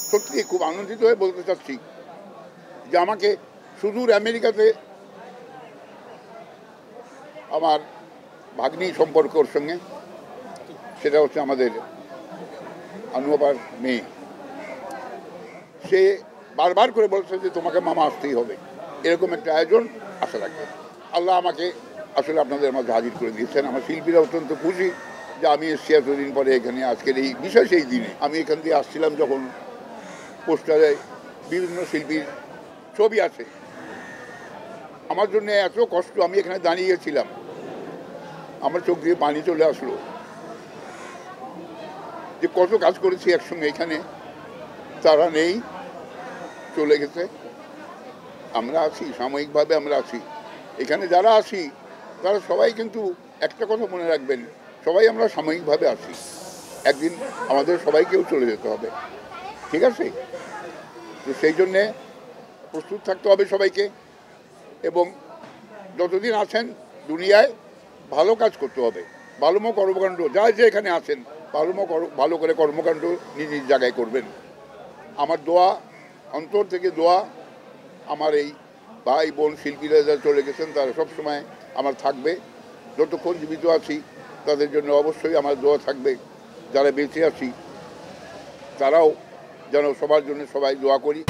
সত্যি খুব আনন্দিত হয়ে বলতে চাচ্ছি যে আমাকে সুদূর আমেরিকাতে আমার ভাগ্নি সম্পর্ক ওর সঙ্গে, সেটা হচ্ছে আমাদের আনুয়াপার মেয়ে, সে বারবার করে বলছে যে তোমাকে মামা আসতেই হবে, এরকম একটা আয়োজন আশা রাখবে। আল্লাহ আমাকে আসলে আপনাদের মাঝে হাজির করে দিয়েছেন। আমার শিল্পীরা অত্যন্ত খুশি যে আমি এসছি এতদিন পরে এখানে। আজকের এই বিশেষ এই দিনে আমি এখান দিয়ে আসছিলাম, যখন পোস্টারে বিভিন্ন শিল্পীর ছবি আছে, আমার জন্য এত কষ্ট, আমি এখানে দাঁড়িয়েছিলাম, আমার চোখ দিয়ে পানি চলে আসলো যে কত কাজ করেছি একসঙ্গে। এখানে তারা নেই, চলে গেছে, আমরা আছি, সাময়িকভাবে আমরা আছি। এখানে যারা আছি তারা সবাই কিন্তু একটা কথা মনে রাখবেন, সবাই আমরা সাময়িকভাবে আছি, একদিন আমাদের সবাইকেও চলে যেতে হবে, ঠিক আছে? তো সেই জন্যে প্রস্তুত থাকতে হবে সবাইকে, এবং যতদিন আছেন দুনিয়ায় ভালো কাজ করতে হবে, ভালোমো কর্মকাণ্ড, যা যে এখানে আছেন ভালো করে কর্মকাণ্ড নিজ নিজ জায়গায় করবেন। আমার দোয়া, অন্তর থেকে দোয়া, আমার এই ভাই বোন শিল্পীরা যারা চলে গেছেন তারা সবসময় আমার থাকবে, যতক্ষণ জীবিত আছি তাদের জন্য অবশ্যই আমার দোয়া থাকবে। যারা বেঁচে আছি তারাও যেন সবার জন্য সবাই দোয়া করি।